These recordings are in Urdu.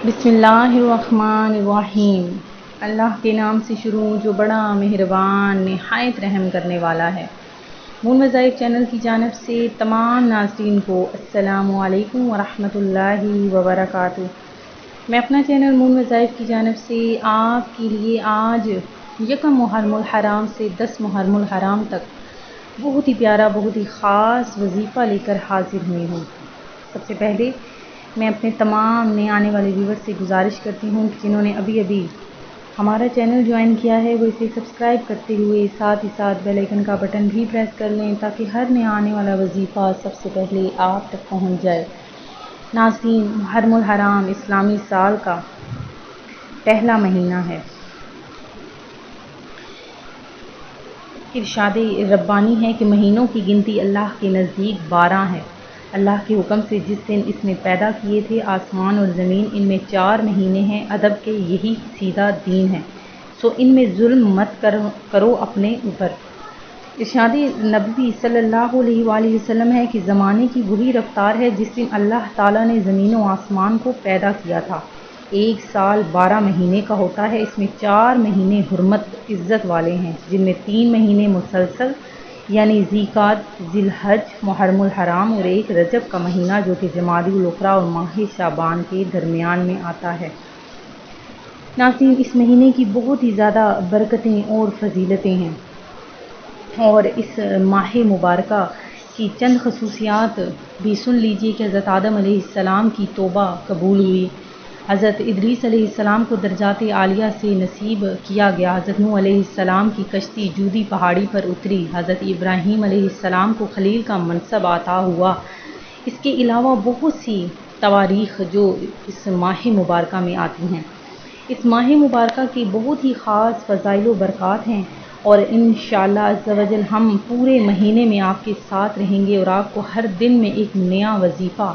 بسم اللہ الرحمن الرحیم۔ اللہ کے نام سے شروع جو بڑا مہربان نہایت رحم کرنے والا ہے۔ مون مذاہب چینل کی جانب سے تمام ناظرین کو السلام علیکم ورحمۃ اللہ وبرکاتہ۔ میں اپنا چینل مون مذاہب کی جانب سے آپ کے لیے آج یکم محرم الحرام سے 10 محرم الحرام تک بہت ہی پیارا، بہت ہی خاص وظیفہ لے کر حاضر ہوئی ہوں۔ سب سے پہلے میں اپنے تمام نئے آنے والے ویور سے گزارش کرتی ہوں کہ جنہوں نے ابھی ہمارا چینل جوائن کیا ہے وہ اسے سبسکرائب کرتے ہوئے ساتھ ہی ساتھ بیل آئیکن کا بٹن بھی پریس کر لیں تاکہ ہر نیا آنے والا وظیفہ سب سے پہلے آپ تک پہنچ جائے۔ ناظرین، محرم الحرام اسلامی سال کا پہلا مہینہ ہے۔ ارشاد ربانی ہے کہ مہینوں کی گنتی اللہ کے نزدیک 12 ہے۔ اللہ کے حکم سے جس دن اس نے پیدا کیے تھے آسمان اور زمین، ان میں 4 مہینے ہیں، ادب کے یہی سیدھا دین ہے، سو ان میں ظلم مت کرو اپنے اوپر۔ ارشاد نبوی صلی اللہ علیہ وآلہ وسلم ہے کہ زمانے کی وہی رفتار ہے جس دن اللہ تعالیٰ نے زمین و آسمان کو پیدا کیا تھا۔ ایک سال 12 مہینے کا ہوتا ہے، اس میں 4 مہینے حرمت عزت والے ہیں، جن میں 3 مہینے مسلسل یعنی ذی القعدہ، ذی الحج، محرم الحرام اور ایک رجب کا مہینہ جو کہ جمادی الاخری اور ماہ شعبان کے درمیان میں آتا ہے۔ ناظرین، اس مہینے کی بہت ہی زیادہ برکتیں اور فضیلتیں ہیں، اور اس ماہ مبارکہ کی چند خصوصیات بھی سن لیجئے کہ حضرت آدم علیہ السلام کی توبہ قبول ہوئی، حضرت ادریس علیہ السلام کو درجات عالیہ سے نصیب کیا گیا، حضرت نوح علیہ السلام کی کشتی جودی پہاڑی پر اتری، حضرت ابراہیم علیہ السلام کو خلیل کا منصب عطا ہوا۔ اس کے علاوہ بہت سی تواریخ جو اس ماہ مبارکہ میں آتی ہیں۔ اس ماہ مبارکہ کی بہت ہی خاص فضائل و برکات ہیں، اور انشاءاللہ عز و جل ہم پورے مہینے میں آپ کے ساتھ رہیں گے اور آپ کو ہر دن میں ایک نیا وظیفہ،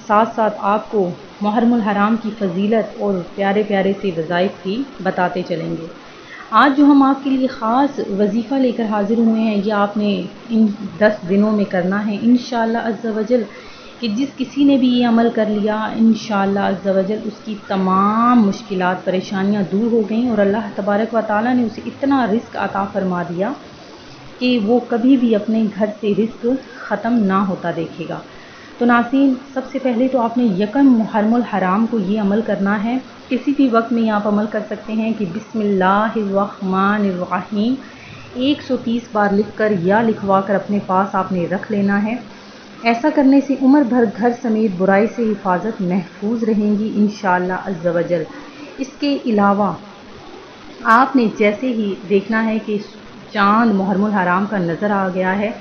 ساتھ ساتھ آپ کو محرم الحرام کی فضیلت اور پیارے پیارے سے وظائف بھی بتاتے چلیں گے۔ آج جو ہم آپ کے لیے خاص وظیفہ لے کر حاضر ہوئے ہیں، یہ آپ نے ان 10 دنوں میں کرنا ہے انشاءاللہ عز و جل، کہ جس کسی نے بھی یہ عمل کر لیا انشاءاللہ عز و جل اس کی تمام مشکلات پریشانیاں دور ہو گئیں، اور اللہ تبارک و تعالیٰ نے اسے اتنا رزق عطا فرما دیا کہ وہ کبھی بھی اپنے گھر سے رزق ختم نہ ہوتا دیکھے گا۔ تو ناظرین، سب سے پہلے تو آپ نے یکم محرم الحرام کو یہ عمل کرنا ہے۔ کسی بھی وقت میں آپ عمل کر سکتے ہیں کہ بسم اللہ الرحمن الرحیم 130 بار لکھ کر یا لکھوا کر اپنے پاس آپ نے رکھ لینا ہے۔ ایسا کرنے سے عمر بھر گھر سمیت برائی سے حفاظت محفوظ رہیں گی انشاءاللہ عز و جل۔ اس کے علاوہ آپ نے جیسے ہی دیکھنا ہے کہ چاند محرم الحرام کا نظر آ گیا ہے،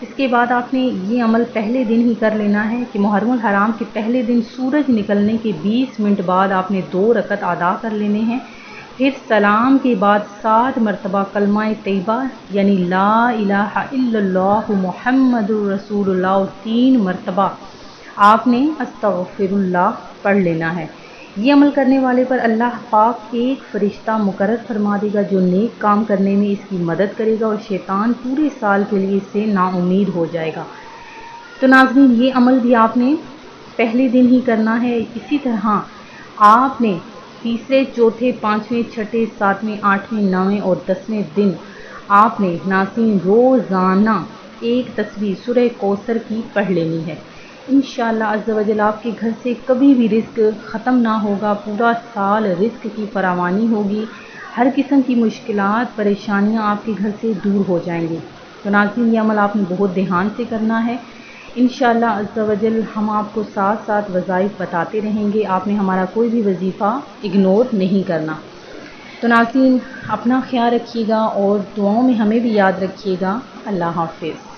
اس کے بعد آپ نے یہ عمل پہلے دن ہی کر لینا ہے کہ محرم الحرام کے پہلے دن سورج نکلنے کے 20 منٹ بعد آپ نے 2 رکعت ادا کر لینے ہیں۔ پھر سلام کے بعد 7 مرتبہ کلمہ طیبہ یعنی لا الہ الا اللہ محمد الرسول اللہ اور 3 مرتبہ آپ نے استغفر اللہ پڑھ لینا ہے۔ یہ عمل کرنے والے پر اللہ پاک ایک فرشتہ مقرر فرما دے گا جو نیک کام کرنے میں اس کی مدد کرے گا، اور شیطان پورے سال کے لیے اس سے نا امید ہو جائے گا۔ تو ناظرین، یہ عمل بھی آپ نے پہلے دن ہی کرنا ہے۔ اسی طرح آپ نے تیسرے، چوتھے، 5ویں، 6، 7ویں، 8ویں، 9ویں اور 10ویں دن آپ نے ناظرین روزانہ ایک تسبیح سورہ کوثر کی پڑھ لینی ہے۔ انشاءاللہ عز و جل آپ کے گھر سے کبھی بھی رزق ختم نہ ہوگا، پورا سال رزق کی فراوانی ہوگی، ہر قسم کی مشکلات پریشانیاں آپ کے گھر سے دور ہو جائیں گی۔ تو ناظرین، یہ عمل آپ نے بہت دھیان سے کرنا ہے۔ انشاءاللہ عز و جل ہم آپ کو ساتھ ساتھ وظائف بتاتے رہیں گے، آپ نے ہمارا کوئی بھی وظیفہ اگنور نہیں کرنا۔ تو ناظرین، اپنا خیال رکھیے گا اور دعاؤں میں ہمیں بھی یاد رکھیے گا۔ اللہ حافظ۔